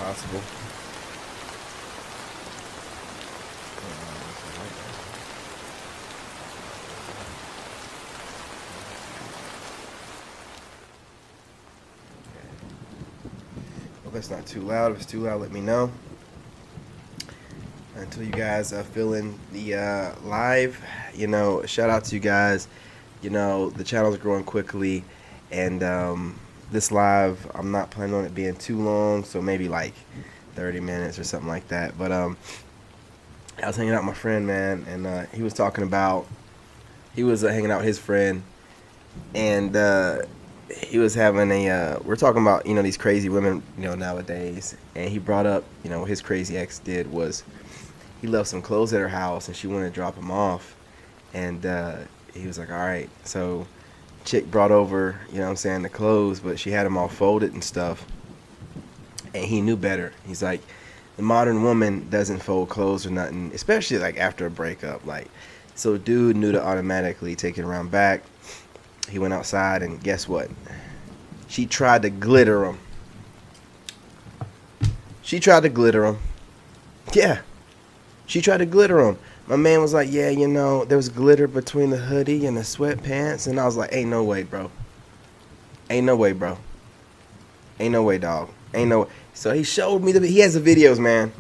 possible. Hope that's not too loud. If it's too loud, let me know. Until you guys fill in the live, shout out to you guys. The channel's growing quickly, and this live, I'm not planning on it being too long, so maybe like 30 minutes or something like that. But I was hanging out with my friend, man, and he was talking about, he was hanging out with his friend, and he was having we're talking about, these crazy women, nowadays, and he brought up, what his crazy ex did was, he left some clothes at her house, and she wanted to drop them off, and he was like, all right. So chick brought over, the clothes, but she had them all folded and stuff, and he knew better. He's like, the modern woman doesn't fold clothes or nothing, especially like after a breakup. Like, so dude knew to automatically take it around back. He went outside, and guess what? She tried to glitter them. Yeah. She tried to glitter them. My man was like, yeah, there was glitter between the hoodie and the sweatpants. And I was like, ain't no way, bro. Ain't no way, dog. Ain't no way. So he showed me he has the videos, man.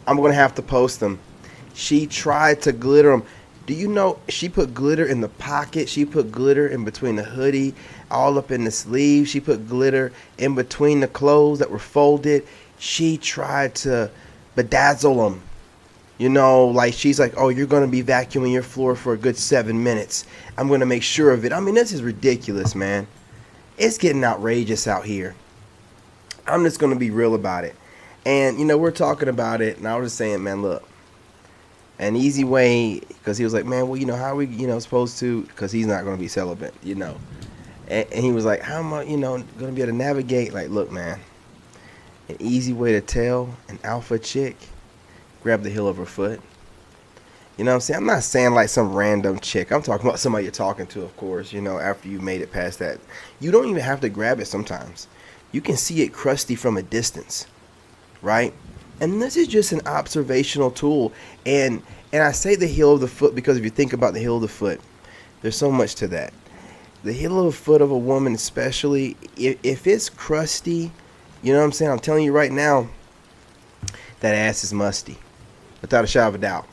I'm going to have to post them. She tried to glitter them. Do you know she put glitter in the pocket? She put glitter in between the hoodie, all up in the sleeve. She put glitter in between the clothes that were folded. She tried to bedazzle them. Like she's like, oh, you're going to be vacuuming your floor for a good 7 minutes. I'm going to make sure of it. I mean, this is ridiculous, man. It's getting outrageous out here. I'm just going to be real about it. And, we're talking about it, and I was just saying, man, look, an easy way, because he was like, man, well, how are we, supposed to, because he's not going to be celibate, And he was like, how am I, going to be able to navigate? Like, look, man, an easy way to tell an alpha chick, grab the heel of her foot. You know what I'm saying? I'm not saying like some random chick. I'm talking about somebody you're talking to, of course, after you made it past that. You don't even have to grab it sometimes. You can see it crusty from a distance, right? And this is just an observational tool. And I say the heel of the foot because if you think about the heel of the foot, there's so much to that. The heel of the foot of a woman, especially, if it's crusty, you know what I'm saying? I'm telling you right now, that ass is musty. Without a shadow of a doubt.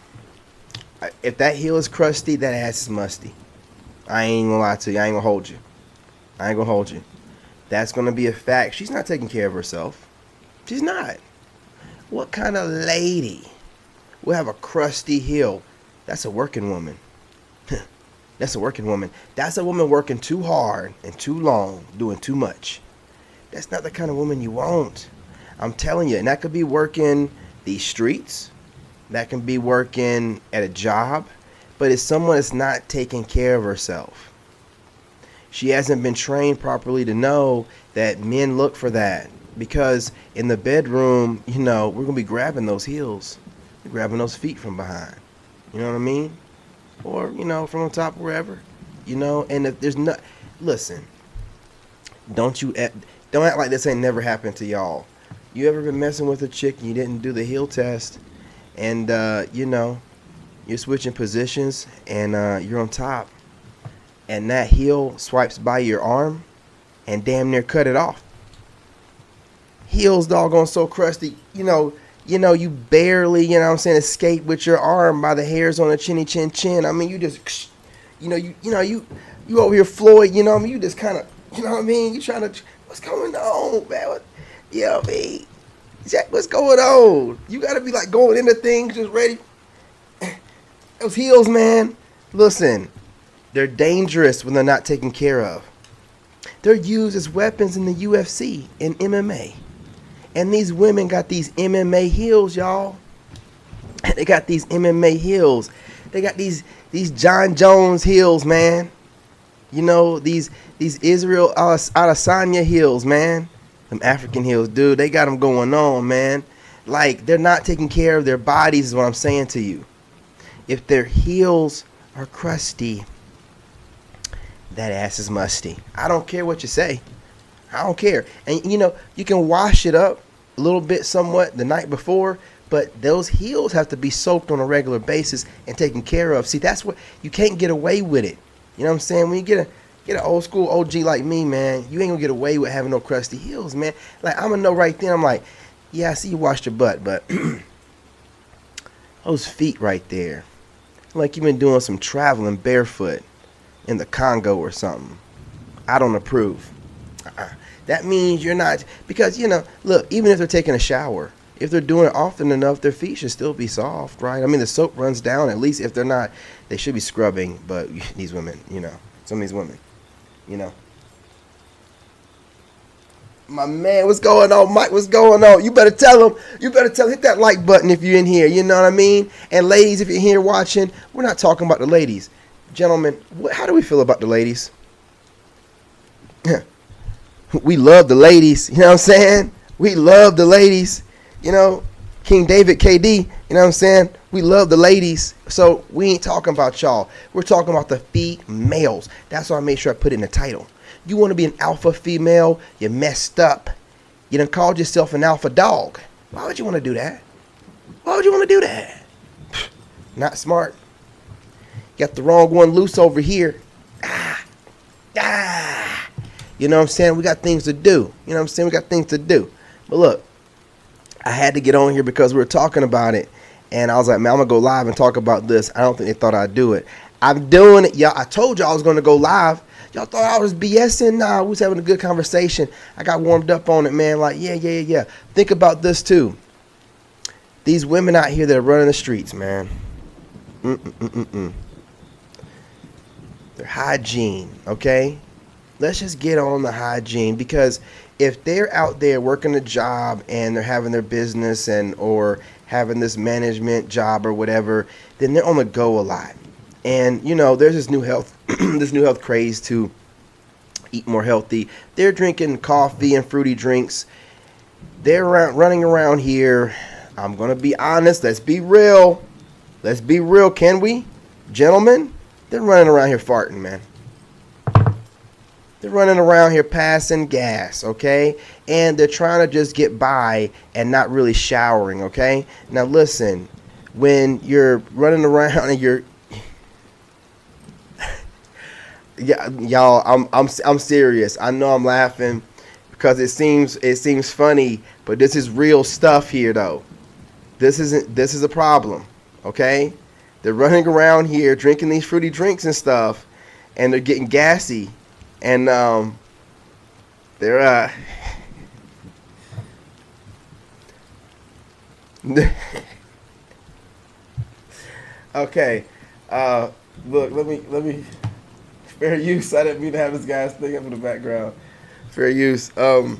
If that heel is crusty, that ass is musty. I ain't gonna lie to you. I ain't gonna hold you. That's gonna be a fact. She's not taking care of herself. She's not. What kind of lady will have a crusty heel? That's a working woman. That's a working woman. That's a woman working too hard and too long, doing too much. That's not the kind of woman you want. I'm telling you. And that could be working these streets. That can be working at a job. But it's someone that's not taking care of herself. She hasn't been trained properly to know that men look for that. Because in the bedroom, we're going to be grabbing those heels. We're grabbing those feet from behind. You know what I mean? Or, from on top, wherever. And if there's not... Listen. Don't act like this ain't never happened to y'all. You ever been messing with a chick and you didn't do the heel test? And, you're switching positions and you're on top. And that heel swipes by your arm and damn near cut it off. Heels doggone so crusty, you barely, escape with your arm by the hairs on the chinny chin chin. I mean, you just, you over here, Floyd, you just kind of, you trying to, what's going on, man? Jack, what's going on? You got to be like going into things just ready. Those heels, man, listen, they're dangerous when they're not taken care of. They're used as weapons in the UFC and MMA. And these women got these MMA heels, y'all. They got these MMA heels. They got these John Jones heels, man. These Israel Adesanya heels, man. Them African heels, dude. They got them going on, man. Like, they're not taking care of their bodies is what I'm saying to you. If their heels are crusty, that ass is musty. I don't care what you say. I don't care. And you can wash it up a little bit somewhat the night before, but those heels have to be soaked on a regular basis and taken care of. See, that's what you can't get away with it. You know what I'm saying? When you get an old school OG like me, man, you ain't gonna get away with having no crusty heels, man. Like, I'm gonna know right then. I'm like, yeah, I see you washed your butt, but those feet right there, like you've been doing some traveling barefoot in the Congo or something. I don't approve. That means you're not, because, you know, look, even if they're taking a shower, if they're doing it often enough, their feet should still be soft, right? I mean, the soap runs down, at least if they're not, they should be scrubbing, but these women, you know, some of these women, you know. My man, what's going on, Mike? What's going on? You better tell him. You better tell him. Hit that like button if you're in here. You know what I mean? And ladies, if you're here watching, we're not talking about the ladies. Gentlemen, how do we feel about the ladies? We love the ladies. You know what I'm saying? We love the ladies. You know, King David KD. You know what I'm saying? We love the ladies. So we ain't talking about y'all. We're talking about the females. That's why I made sure I put it in the title. You want to be an alpha female, you messed up. You done called yourself an alpha dog. Why would you want to do that? Why would you want to do that? Not smart. Got the wrong one loose over here. You know what I'm saying? We got things to do. You know what I'm saying? We got things to do. But look, I had to get on here because we were talking about it. And I was like, man, I'm going to go live and talk about this. I don't think they thought I'd do it. I'm doing it. Y'all, I told y'all I was going to go live. Y'all thought I was BSing? Nah, we was having a good conversation. I got warmed up on it, man. Like, yeah. Think about this, too. These women out here that are running the streets, man. Their hygiene, okay? Let's just get on the hygiene, because if they're out there working a job and they're having their business and or having this management job or whatever, then they're on the go a lot. And, you know, there's this new health craze to eat more healthy. They're drinking coffee and fruity drinks. They're running around here. I'm going to be honest. Let's be real. Let's be real. Can we? Gentlemen, they're running around here farting, man. They're running around here passing gas, okay? And they're trying to just get by and not really showering, okay? Now, listen. When you're running around and you're... Yeah, y'all, I'm serious. I know I'm laughing because it seems funny, but this is real stuff here, though. This is a problem, okay? They're running around here drinking these fruity drinks and stuff, and they're getting gassy, and they're okay. Look, let me. Fair use. I didn't mean to have this guy's thing up in the background. Fair use. Yeah,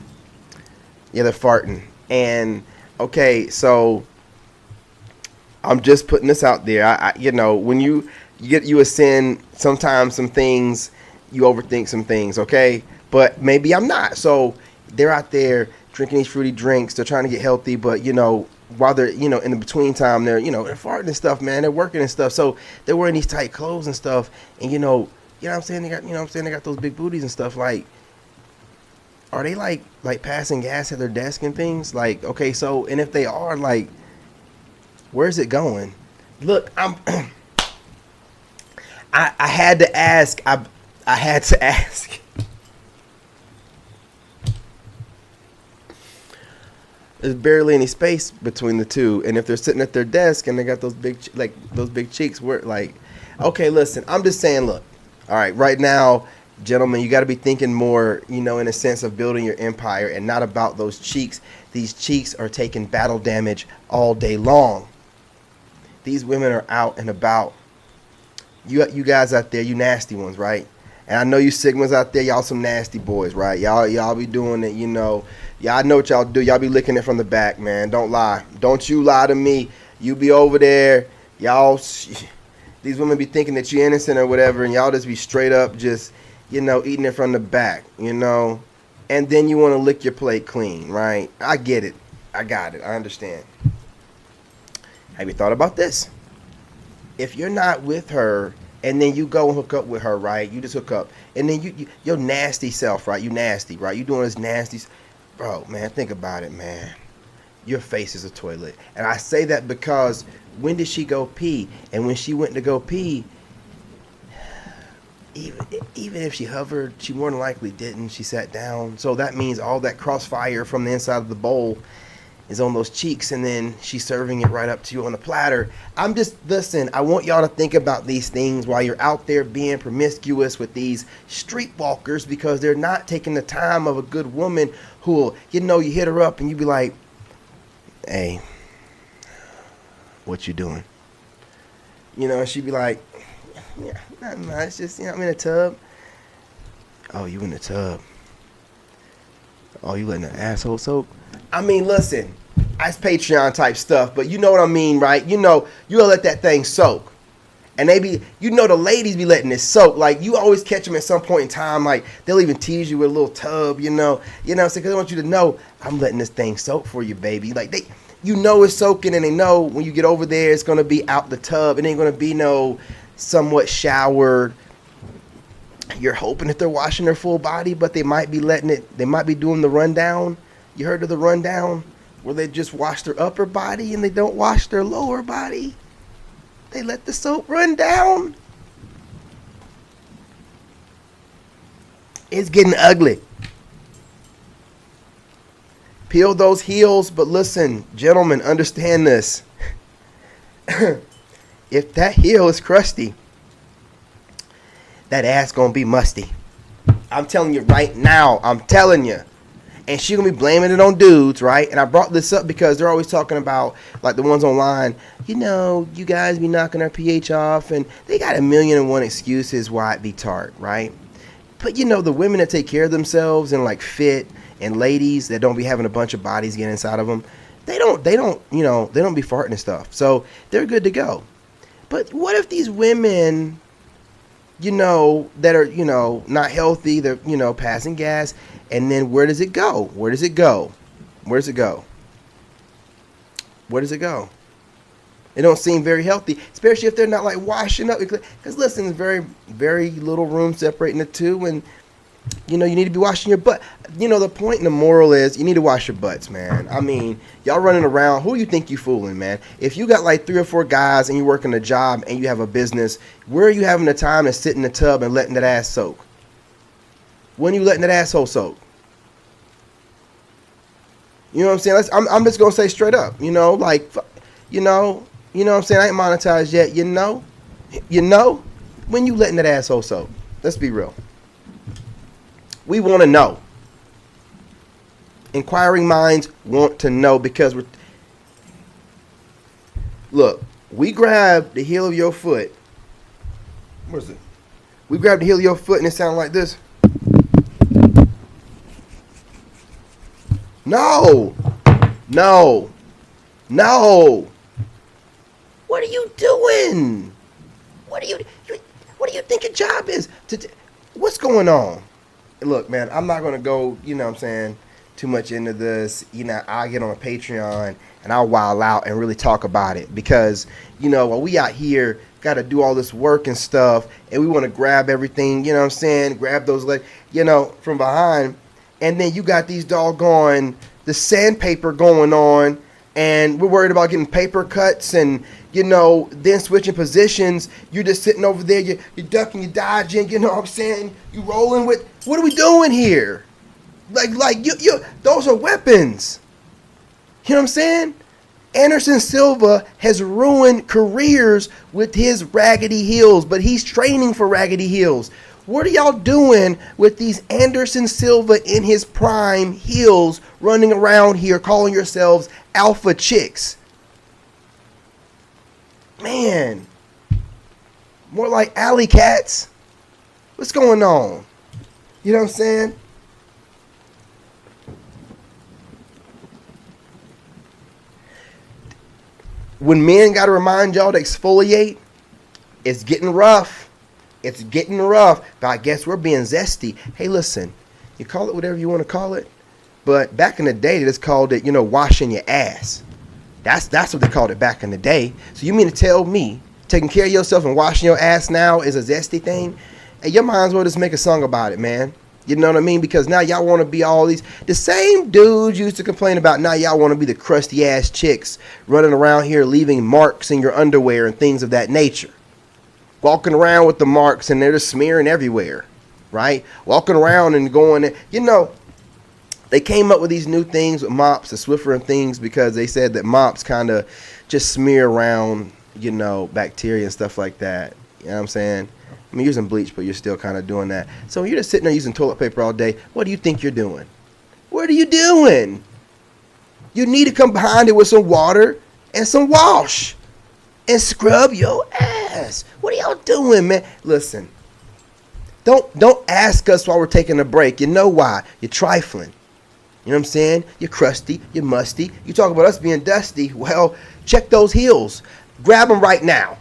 they're farting. And okay, so I'm just putting this out there. I you know, when you ascend, sometimes some things you overthink some things. Okay, but maybe I'm not. So they're out there drinking these fruity drinks. They're trying to get healthy, but you know, while they're, you know, in the between time, they're farting and stuff, man. They're working and stuff. So they're wearing these tight clothes and stuff, and you know what I'm saying? They got those big booties and stuff. Like, are they like passing gas at their desk and things? Like, okay, so, and if they are, like, where's it going? Look, I had to ask. I had to ask. There's barely any space between the two, and if they're sitting at their desk and they got those big cheeks, where, like, okay, listen, I'm just saying, look. All right, right now, gentlemen, you got to be thinking more, you know, in a sense of building your empire and not about those cheeks. These cheeks are taking battle damage all day long. These women are out and about. You guys out there, you nasty ones, right? And I know you Sigmas out there, y'all some nasty boys, right? Y'all be doing it, you know. Y'all know what y'all do. Y'all be licking it from the back, man. Don't lie. Don't you lie to me. You be over there, y'all... These women be thinking that you're innocent or whatever, and y'all just be straight up just, you know, eating it from the back, you know. And then you want to lick your plate clean, right? I get it. I got it. I understand. Have you thought about this? If you're not with her, and then you go and hook up with her, right? You just hook up. And then your nasty self, right? You nasty, right? You doing this nasty... Bro, man, think about it, man. your face is a toilet. And I say that because when did she go pee? And when she went to go pee, even if she hovered, she more than likely didn't. She sat down. So that means all that crossfire from the inside of the bowl is on those cheeks, and then she's serving it right up to you on the platter. Listen, I want y'all to think about these things while you're out there being promiscuous with these streetwalkers, because they're not taking the time of a good woman who will, you hit her up and you be like, hey, what you doing? She'd be like, yeah, nothing much. It's just, I'm in a tub. Oh, you in the tub? Oh, you letting the asshole soak? I mean, listen, it's Patreon type stuff, but you know what I mean, right? you'll let that thing soak. And they be, the ladies be letting it soak. Like, you always catch them at some point in time. Like, they'll even tease you with a little tub, because they want you to know, I'm letting this thing soak for you, baby. Like, it's soaking, and they know when you get over there, it's going to be out the tub. It ain't going to be no somewhat showered. You're hoping that they're washing their full body, but they might be doing the rundown. You heard of the rundown? Where they just wash their upper body and they don't wash their lower body. They let the soap run down. It's getting ugly. Peel those heels, but listen, gentlemen, understand this. If that heel is crusty, that ass gonna be musty. I'm telling you right now. I'm telling you. And she gonna be blaming it on dudes, right? And I brought this up because they're always talking about, like the ones online, you guys be knocking our pH off, and they got 1,000,001 excuses why it be tart, right? But the women that take care of themselves and like fit, and ladies that don't be having a bunch of bodies get inside of them, they don't be farting and stuff. So they're good to go. But what if these women, that are, not healthy, they're, passing gas, and then where does it go? Where does it go? Where does it go? Where does it go? It don't seem very healthy, especially if they're not like washing up. Because listen, there's very, very little room separating the two, and you need to be washing your butt. The point and the moral is you need to wash your butts, man. I mean, y'all running around. Who you think you fooling, man? If you got like 3 or 4 guys and you working a job and you have a business, where are you having the time to sit in the tub and letting that ass soak? When are you letting that asshole soak? You know what I'm saying? I'm just gonna say straight up. You know what I'm saying? I ain't monetized yet. When you letting that asshole soak? Let's be real. We want to know. Inquiring minds want to know, because we grab the heel of your foot. Where's it? We grab the heel of your foot and it sounds like this. No. What are you doing? What do you think your job is? What's going on? Look, man, I'm not going to go, too much into this. I'll get on a Patreon and I'll wild out and really talk about it, because, while we out here got to do all this work and stuff, and we want to grab everything, grab those legs, from behind, and then you got these doggone, the sandpaper going on, and we're worried about getting paper cuts and, then switching positions. You're just sitting over there, you're ducking, you're dodging, you rolling with, what are we doing here? Like you those are weapons. You know what I'm saying? Anderson Silva has ruined careers with his raggedy heels, but he's training for raggedy heels. What are y'all doing with these Anderson Silva in his prime heels running around here calling yourselves alpha chicks? Man, more like alley cats. What's going on? You know what I'm saying? When men got to remind y'all to exfoliate, it's getting rough. It's getting rough. But I guess we're being zesty. Hey, listen, you call it whatever you want to call it. But back in the day, they just called it, washing your ass. That's what they called it back in the day. So you mean to tell me taking care of yourself and washing your ass now is a zesty thing? Hey, you might as well just make a song about it, man. You know what I mean? Because now y'all want to be all these, the same dudes you used to complain about. Now y'all want to be the crusty ass chicks running around here leaving marks in your underwear and things of that nature. Walking around with the marks and they're just smearing everywhere, right? Walking around and going, you know, they came up with these new things with mops, the Swiffer and things, because they said that mops kind of just smear around, you know, bacteria and stuff like that. You know what I'm saying? I mean, you're using bleach, but you're still kind of doing that. So you're just sitting there using toilet paper all day. What do you think you're doing? What are you doing? You need to come behind it with some water and some wash and scrub your ass. What are y'all doing, man? Listen, don't ask us while we're taking a break. You know why? You're trifling. You know what I'm saying? You're crusty. You're musty. You talk about us being dusty. Well, check those heels. Grab them right now.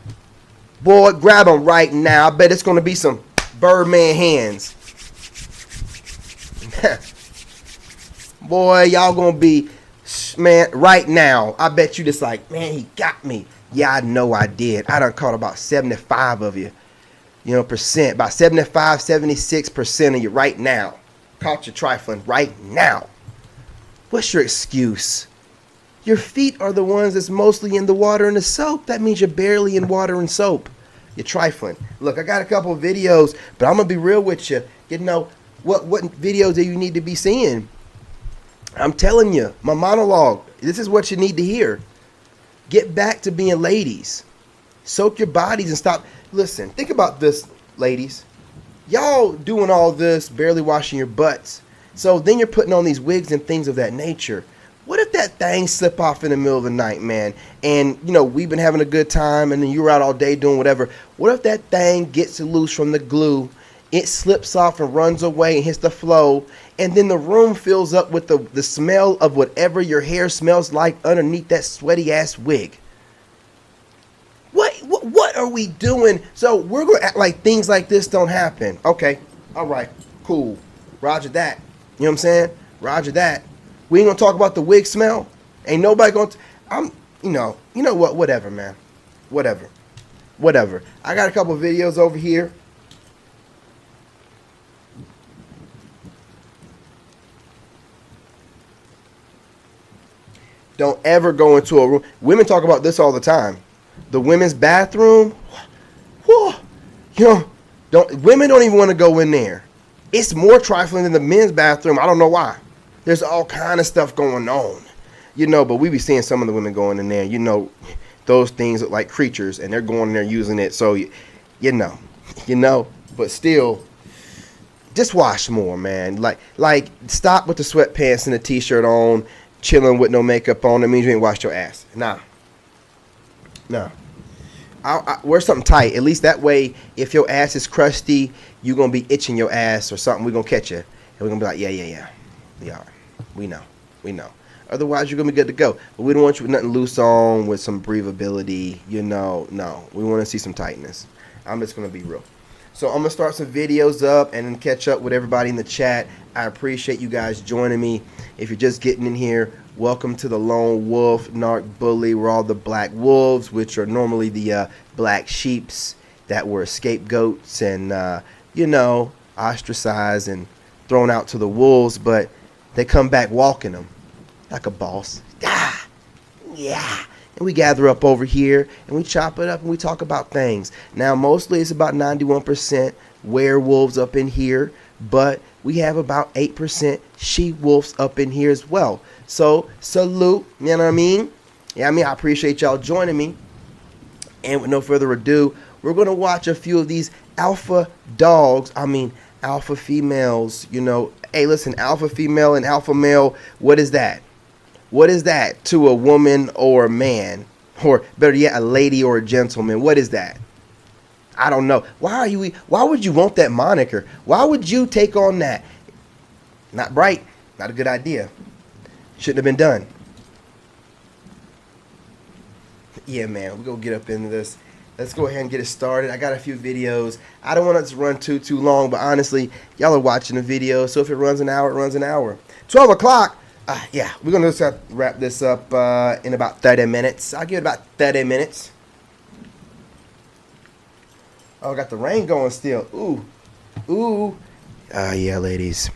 Boy, grab them right now. I bet it's going to be some Birdman hands. Boy, y'all going to be, man, right now. I bet you just like, man, he got me. Yeah, I know I did. I done caught about 75 of you. You know, percent. About 75, 76% of you right now. Caught you trifling right now. What's your excuse? Your feet are the ones that's mostly in the water and the soap. That means you're barely in water and soap. You're trifling. Look, I got a couple of videos, but I'm going to be real with you. You know, what videos do you need to be seeing? I'm telling you, my monologue, this is what you need to hear. Get back to being ladies. Soak your bodies and stop. Listen, think about this, ladies. Y'all doing all this, barely washing your butts. So then you're putting on these wigs and things of that nature. What if that thing slip off in the middle of the night, man? And, you know, we've been having a good time and then you're out all day doing whatever. What if that thing gets loose from the glue, it slips off and runs away and hits the flow, and then the room fills up with the smell of whatever your hair smells like underneath that sweaty ass wig? What are we doing? So we're going to act like things like this don't happen. Okay. All right. Cool. Roger that. You know what I'm saying? Roger that. We ain't going to talk about the wig smell. Ain't nobody going to... you know what? Whatever, man. Whatever. I got a couple of videos over here. Don't ever go into a room. Women talk about this all the time. The women's bathroom. Whew, you know, women don't even want to go in there. It's more trifling than the men's bathroom. I don't know why. There's all kind of stuff going on. You know, but we be seeing some of the women going in there. You know, those things look like creatures, and they're going in there using it. So, you know. But still, just wash more, man. Like stop with the sweatpants and the t-shirt on, chilling with no makeup on. That means you ain't washed your ass. Nah. I wear something tight. At least that way, if your ass is crusty, you're going to be itching your ass or something. We're going to catch you. And we're going to be like, yeah. We are. We know. Otherwise, you're going to be good to go. But we don't want you with nothing loose on, with some breathability. You know, no. We want to see some tightness. I'm just going to be real. So I'm going to start some videos up and then catch up with everybody in the chat. I appreciate you guys joining me. If you're just getting in here, welcome to the Lone Wolf Narc Bully. We're all the black wolves, which are normally the black sheeps that were scapegoats and, ostracized and thrown out to the wolves. But they come back walking them like a boss. Yeah. And we gather up over here and we chop it up and we talk about things. Now, mostly it's about 91% werewolves up in here, but we have about 8% she-wolves up in here as well. So, salute, you know what I mean? Yeah, I appreciate y'all joining me. And with no further ado, we're going to watch a few of these alpha dogs, alpha females, you know. Hey, listen, alpha female and alpha male, what is that? What is that to a woman or a man? Or better yet, a lady or a gentleman? What is that? I don't know. Why would you want that moniker? Why would you take on that? Not bright. Not a good idea. Shouldn't have been done. Yeah, man. We're going to get up into this. Let's go ahead and get it started. I got a few videos. I don't want it to run too long, but honestly, y'all are watching the video. So if it runs an hour, it runs an hour. 12 o'clock. Yeah, we're going to just have to wrap this up in about 30 minutes. I'll give it about 30 minutes. Oh, I got the rain going still. Ooh. Yeah, ladies.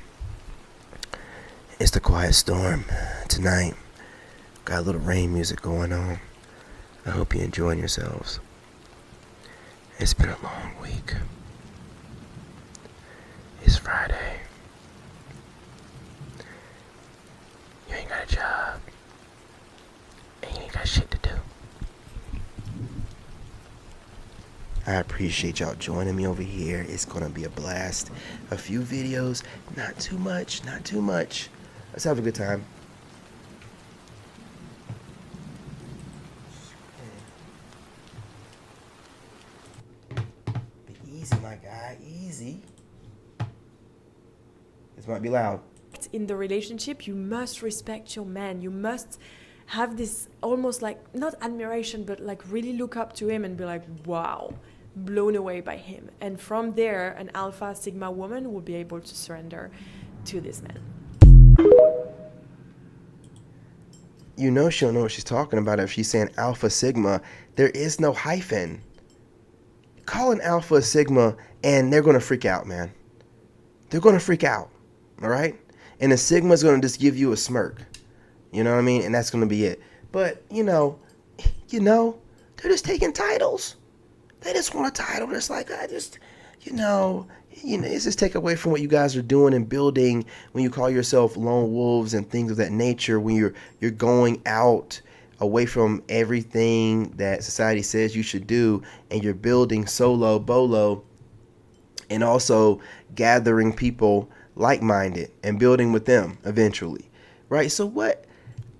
It's the quiet storm tonight. Got a little rain music going on. I hope you're enjoying yourselves. It's been a long week. It's Friday. You ain't got a job. And you ain't got shit to do. I appreciate y'all joining me over here. It's gonna be a blast. A few videos, not too much, not too much. Let's have a good time. Be easy, my guy, easy. This might be loud. In the relationship, you must respect your man. You must have this almost like, not admiration, but like really look up to him and be like, wow, blown away by him. And from there, an alpha Sigma woman will be able to surrender to this man. You know she'll know what she's talking about if she's saying Alpha Sigma. There is no hyphen. Call an Alpha Sigma and they're going to freak out, man. They're going to freak out, all right? And a Sigma's going to just give you a smirk. You know what I mean? And that's going to be it. But, you know, they're just taking titles. They just want a title. It's like, it's just take away from what you guys are doing and building when you call yourself lone wolves and things of that nature, when you're going out away from everything that society says you should do, and you're building solo bolo and also gathering people like-minded and building with them eventually, right? So what?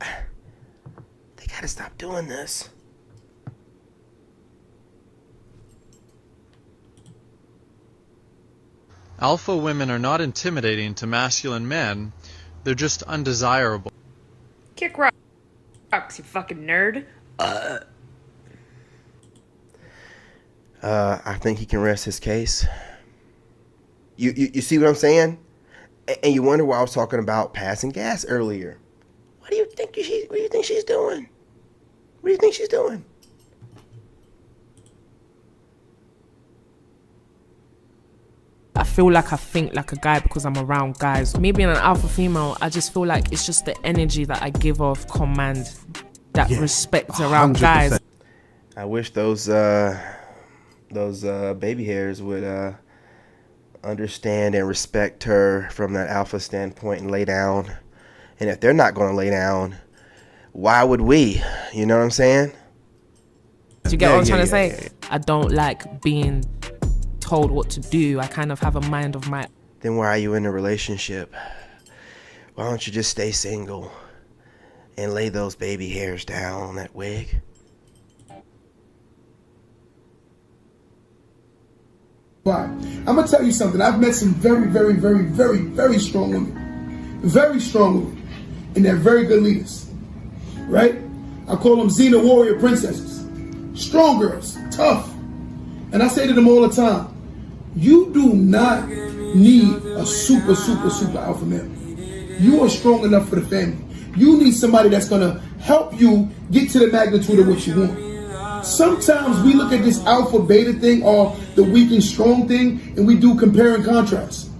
They got to stop doing this. Alpha women are not intimidating to masculine men, they're just undesirable. Kick rocks, you fucking nerd. I think he can rest his case. You see what I'm saying? And you wonder why I was talking about passing gas earlier. What do you think she's doing? What do you think she's doing? I feel like I think like a guy because I'm around guys. Me being an alpha female, I just feel like it's just the energy that I give off command, that respect around 100%. Guys. I wish those baby hairs would understand and respect her from that alpha standpoint and lay down. And if they're not going to lay down, why would we? You know what I'm saying? Do you get what I'm trying to say? Yeah. I don't like being told what to do. I kind of have a mind of my... Then why are you in a relationship? Why don't you just stay single and lay those baby hairs down on that wig? Why? I'm going to tell you something. I've met some very, very, very, very, very strong women. Very strong women. And they're very good leaders. Right? I call them Xena warrior princesses. Strong girls. Tough. And I say to them all the time, you do not need a super alpha male. You are strong enough for the family. You need somebody that's going to help you get to the magnitude of what you want. Sometimes we look at this alpha beta thing or the weak and strong thing, and we do compare and contrast.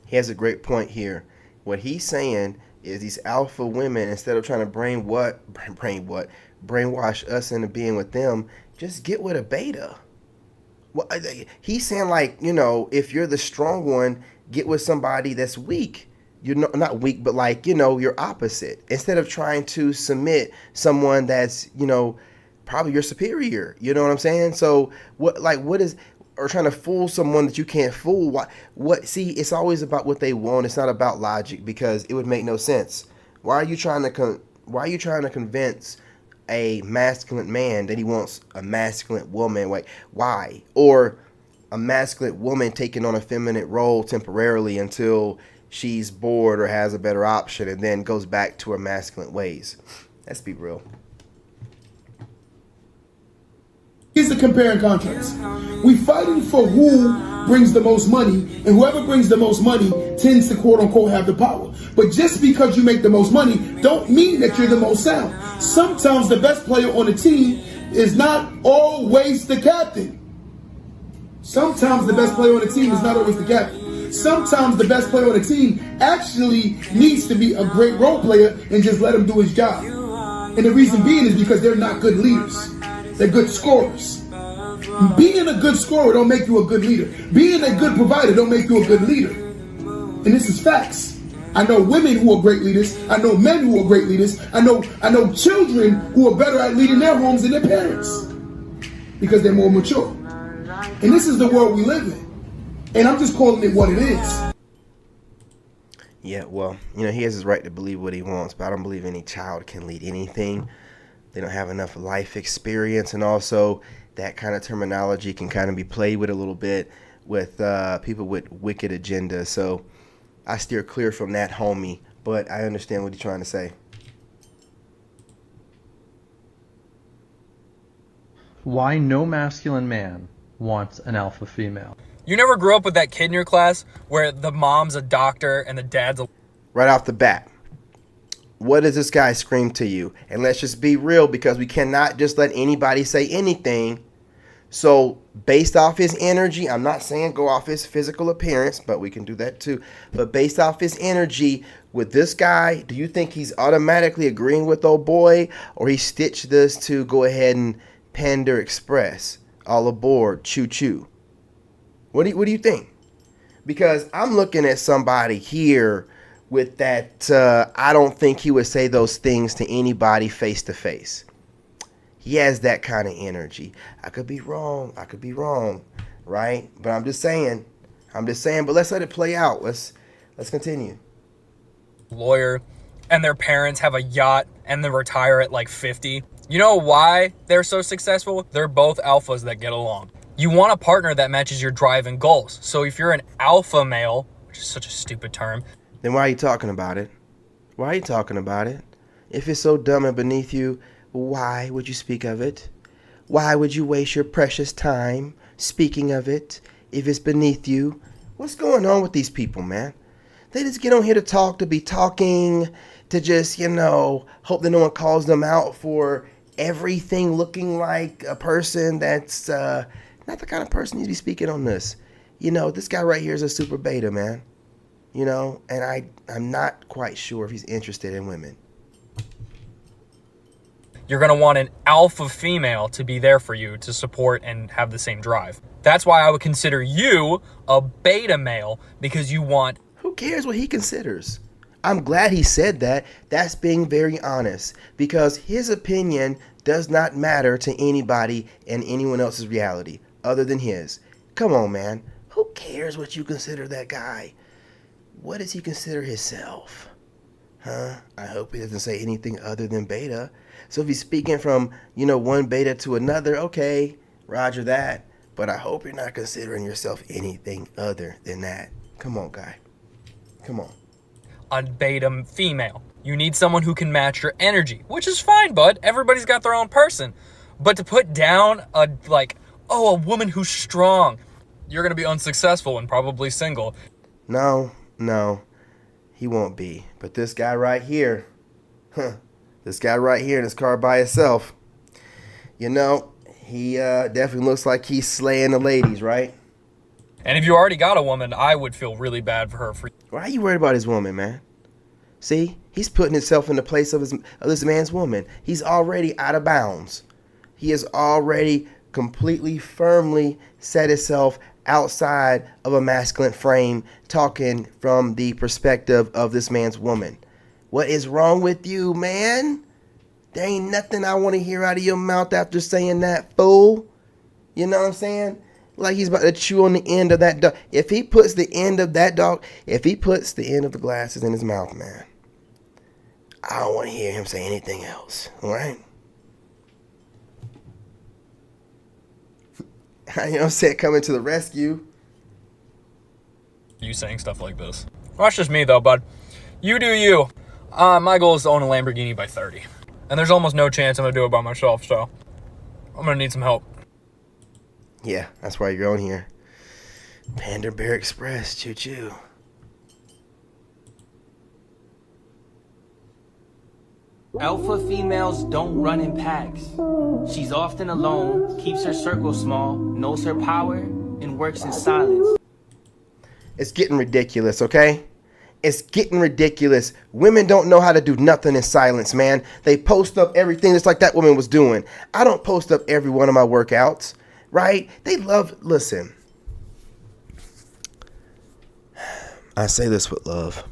He has a great point here. What he's saying is these alpha women, instead of trying to brainwash us into being with them, just get with a beta. Well, he's saying, like, if you're the strong one, get with somebody that's weak. You're not weak, but like, you're opposite. Instead of trying to submit someone that's, probably your superior. You know what I'm saying? So or trying to fool someone that you can't fool. See, it's always about what they want. It's not about logic, because it would make no sense. Why are you trying to convince a masculine man that he wants a masculine woman? Like, why? Or a masculine woman taking on a feminine role temporarily until she's bored or has a better option, and then goes back to her masculine ways. Let's be real. Here's the compare and contrast. We fighting for who brings the most money, and whoever brings the most money tends to quote unquote have the power. But just because you make the most money don't mean that you're the most sound. Sometimes the best player on the team is not always the captain. Sometimes the best player on the team is not always the captain. sometimes the best player on the team actually needs to be a great role player and just let him do his job. And the reason being is because they're not good leaders. They're good scorers. Being a good scorer don't make you a good leader. Being a good provider don't make you a good leader. And this is facts. I know women who are great leaders. I know men who are great leaders. I know children who are better at leading their homes than their parents because they're more mature. And this is the world we live in. And I'm just calling it what it is. Yeah, well, he has his right to believe what he wants, but I don't believe any child can lead anything. They don't have enough life experience, and also that kind of terminology can kind of be played with a little bit with people with wicked agendas. So I steer clear from that, homie, but I understand what you're trying to say. Why no masculine man wants an alpha female? You never grew up with that kid in your class where the mom's a doctor and the dad's a... Right off the bat, what does this guy scream to you? And let's just be real, because we cannot just let anybody say anything. So based off his energy, I'm not saying go off his physical appearance, but we can do that too. But based off his energy with this guy, do you think he's automatically agreeing with old boy, or he stitched this to go ahead and Panda Express? All aboard, choo choo. What do you think? Because I'm looking at somebody here with that, I don't think he would say those things to anybody face to face. He has that kind of energy. I could be wrong, right? But I'm just saying, but let's let it play out. Let's continue. Lawyer, and their parents have a yacht and they retire at like 50. You know why they're so successful? They're both alphas that get along. You want a partner that matches your drive and goals. So if you're an alpha male, which is such a stupid term, then why are you talking about it? Why are you talking about it? If it's so dumb and beneath you, why would you speak of it? Why would you waste your precious time speaking of it if it's beneath you? What's going on with these people, man? They just get on here to talk, to be talking, to just, hope that no one calls them out for everything looking like a person that's not the kind of person you'd be speaking on this. This guy right here is a super beta, man. And I'm not quite sure if he's interested in women. you're going to want an alpha female to be there for you to support and have the same drive. That's why I would consider you a beta male, because you want... Who cares what he considers? I'm glad he said that. That's being very honest, because his opinion does not matter to anybody in anyone else's reality other than his. Come on, man. Who cares what you consider that guy? What does he consider himself? Huh? I hope he doesn't say anything other than beta. So if he's speaking from, one beta to another, okay, roger that. But I hope you're not considering yourself anything other than that. Come on, guy. Come on. A beta female. You need someone who can match your energy, which is fine, bud. Everybody's got their own person. But to put down a woman who's strong, you're going to be unsuccessful and probably single. No, he won't be. But this guy right here, this guy right here in his car by himself, he definitely looks like he's slaying the ladies, right? And if you already got a woman, I would feel really bad for her. Why are you worried about his woman, man? See, he's putting himself in the place of this man's woman. He's already out of bounds. He has already completely, firmly set himself outside of a masculine frame, talking from the perspective of this man's woman. What is wrong with you, man? There ain't nothing I want to hear out of your mouth after saying that, fool. You know what I'm saying? Like he's about to chew on the end of that dog. If he puts the end of the glasses in his mouth, man, I don't want to hear him say anything else. All right? You know what I'm saying? Coming to the rescue. You saying stuff like this. Well, that's just me, though, bud. You do you. My goal is to own a Lamborghini by 30. And there's almost no chance I'm going to do it by myself, so I'm going to need some help. Yeah, that's why you're on here. Panda Bear Express, choo-choo. Alpha females don't run in packs. She's often alone, keeps her circle small, knows her power, and works in silence. It's getting ridiculous, okay? It's getting ridiculous. Women don't know how to do nothing in silence, man. They post up everything just like that woman was doing. I don't post up every one of my workouts, right? They love, listen. I say this with love.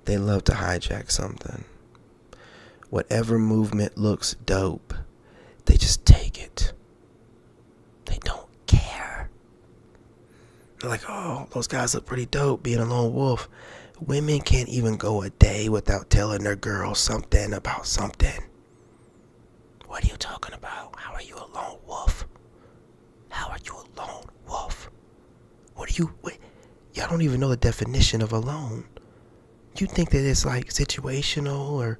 They love to hijack something. Whatever movement looks dope, they just take it. They don't care. They're like, oh, those guys look pretty dope being a lone wolf. Women can't even go a day without telling their girl something about something. What are you talking about? How are you a lone wolf? How are you a lone wolf? What? Y'all don't even know the definition of alone. You think that it's like situational or,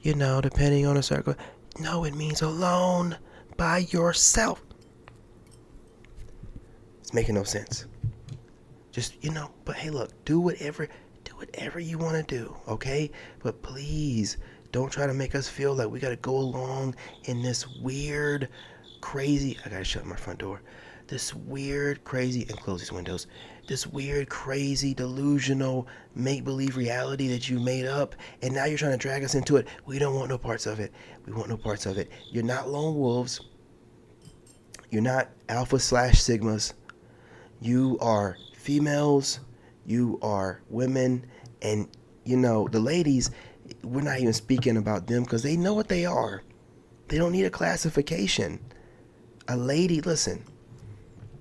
depending on a circle. No, it means alone by yourself. It's making no sense. Just, but hey, look, do whatever you want to do, okay? But please don't try to make us feel like we got to go along in this weird, crazy, I got to shut my front door. This weird, crazy, and close these windows. This weird, crazy, delusional, make-believe reality that you made up, and now you're trying to drag us into it. We don't want no parts of it. We want no parts of it. You're not lone wolves. You're not alpha/sigmas. You are females. You are women. And, the ladies, we're not even speaking about them because they know what they are. They don't need a classification. A lady, listen.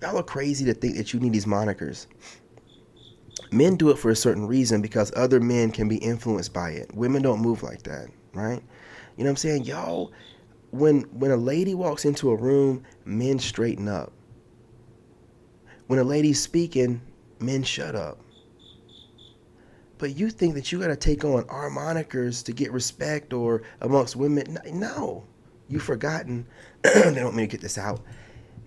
Y'all are crazy to think that you need these monikers. Men do it for a certain reason because other men can be influenced by it. Women don't move like that, right? You know what I'm saying? Y'all, when a lady walks into a room, men straighten up. When a lady's speaking, men shut up. But you think that you got to take on our monikers to get respect or amongst women. No. You've forgotten. They don't mean to get this out.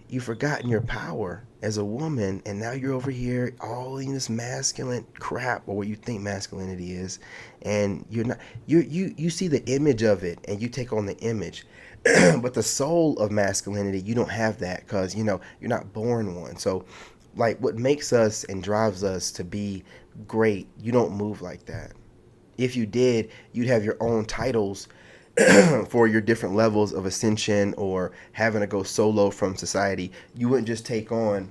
You've forgotten your power as a woman, and now you're over here all in this masculine crap, or what you think masculinity is, and you're not. You see the image of it, and you take on the image, but the soul of masculinity, you don't have that because you're not born one. So, like, what makes us and drives us to be great, you don't move like that. If you did, you'd have your own titles for your different levels of ascension or having to go solo from society. You wouldn't just take on,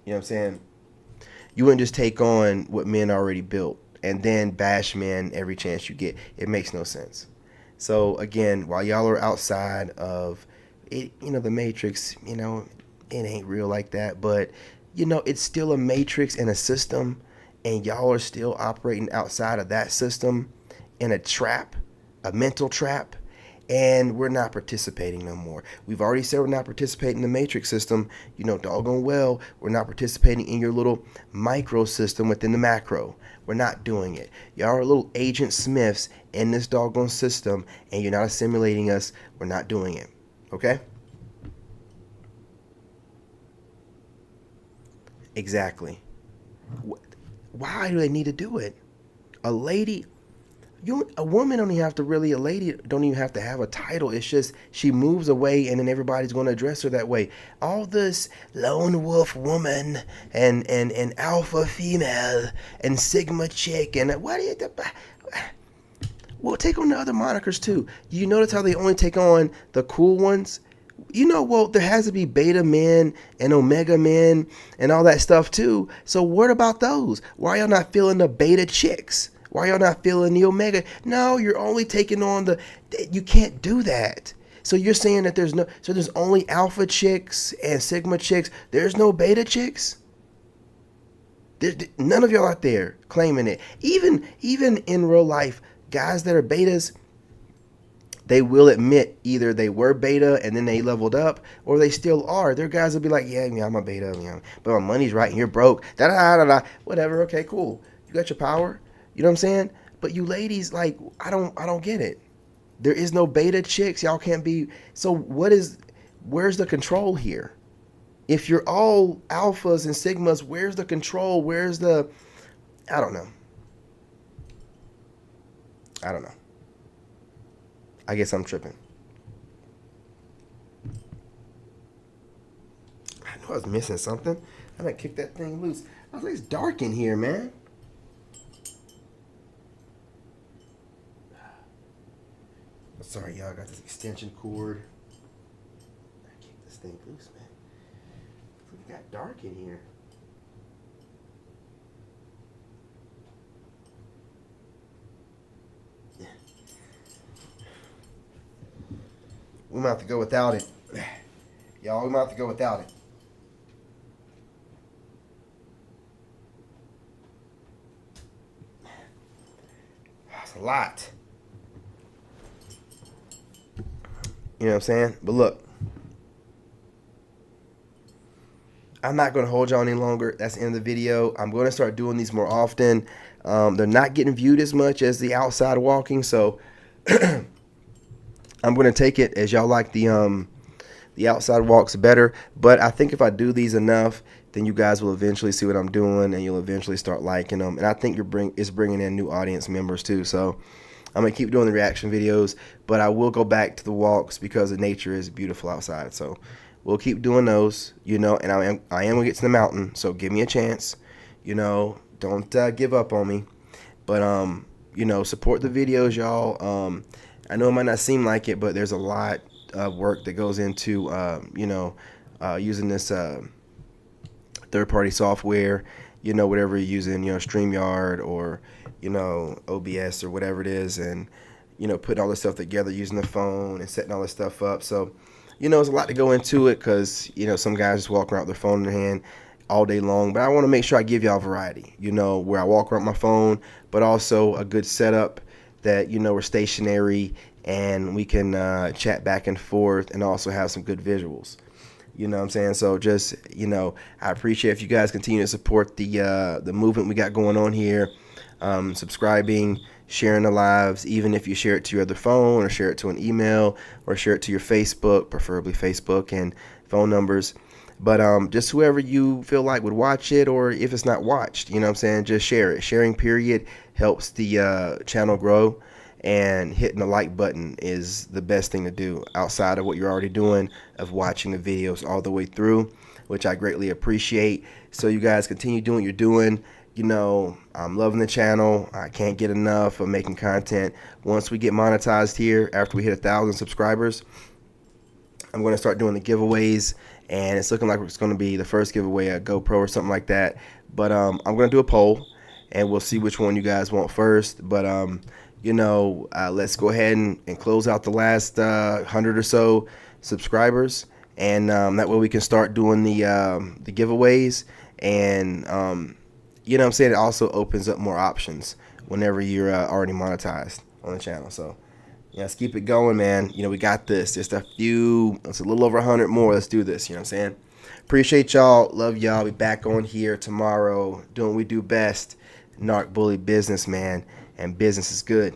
you know what I'm saying? You wouldn't just take on what men already built and then bash men every chance you get. It makes no sense. So again, while y'all are outside of it, the matrix, it ain't real like that, but it's still a matrix and a system, and y'all are still operating outside of that system in a trap. A mental trap, and we're not participating no more. We've already said we're not participating in the matrix system. Doggone well, we're not participating in your little micro system within the macro. We're not doing it. Y'all are little Agent Smiths in this doggone system, and you're not assimilating us. We're not doing it. Okay? Exactly. Why do they need to do it? A lady... a woman don't even have to really, a lady don't even have to have a title. It's just she moves away and then everybody's going to address her that way. All this lone wolf woman and alpha female and sigma chick and what do you... Well, take on the other monikers too. You notice how they only take on the cool ones? Well, there has to be beta men and omega men and all that stuff too. So what about those? Why are y'all not feeling the beta chicks? Why y'all not feeling the omega? No, you're only taking on you can't do that. So you're saying that there's only alpha chicks and sigma chicks. There's no beta chicks? None of y'all out there claiming it. Even in real life, guys that are betas, they will admit either they were beta and then they leveled up, or they still are. Their guys will be like, yeah, I'm a beta, but my money's right and you're broke. Whatever, okay, cool. You got your power. You know what I'm saying? But you ladies, like, I don't get it. There is no beta chicks. Y'all can't be. So where's the control here? If you're all alphas and sigmas, where's the control? Where's the, I don't know. I guess I'm tripping. I knew I was missing something. I might kick that thing loose. I was like, it's dark in here, man. Sorry, y'all. I got this extension cord. I kicked this thing loose, man. It got dark in here. Yeah. We might have to go without it. Y'all, we might have to go without it. That's a lot. You know what I'm saying? But look, I'm not going to hold y'all any longer. That's the end of the video. I'm going to start doing these more often. They're not getting viewed as much as the outside walking, so I'm going to take it as y'all like the outside walks better. But I think if I do these enough, then you guys will eventually see what I'm doing, and you'll eventually start liking them. And I think it's bringing in new audience members too. So I'm going to keep doing the reaction videos, but I will go back to the walks because the nature is beautiful outside. So we'll keep doing those, you know, and I am going to get to the mountain. So give me a chance, you know, don't give up on me. But, you know, support the videos, y'all. I know it might not seem like it, but there's a lot of work that goes into, you know, using this third-party software, you know, whatever you're using, you know, StreamYard or, you know, OBS or whatever it is, and, you know, putting all this stuff together using the phone and setting all this stuff up. So, you know, there's a lot to go into it because, you know, some guys just walk around with their phone in their hand all day long. But I want to make sure I give y'all variety, you know, where I walk around my phone, but also a good setup that, you know, we're stationary and we can chat back and forth and also have some good visuals. You know what I'm saying? So just, you know, I appreciate if you guys continue to support the movement we got going on here. Subscribing, sharing the lives, even if you share it to your other phone or share it to an email or share it to your Facebook, preferably Facebook and phone numbers. But just whoever you feel like would watch it, or if it's not watched, you know what I'm saying, just share it. Sharing period helps the channel grow, and hitting the like button is the best thing to do outside of what you're already doing of watching the videos all the way through, which I greatly appreciate. So you guys continue doing what you're doing. You know, I'm loving the channel. I can't get enough of making content. Once we get monetized here, after we hit 1,000 subscribers, I'm going to start doing the giveaways, and it's looking like it's going to be the first giveaway a GoPro or something like that. But I'm going to do a poll, and we'll see which one you guys want first. But you know, let's go ahead and close out the last 100 or so subscribers, and that way we can start doing the giveaways. And you know what I'm saying, it also opens up more options whenever you're already monetized on the channel. So yeah, let's keep it going, man. You know, we got this. Just it's a little over 100 more. Let's do this. You know what I'm saying? Appreciate y'all. Love y'all. Be back on here tomorrow doing what we do best. Narc bully business, man. And business is good.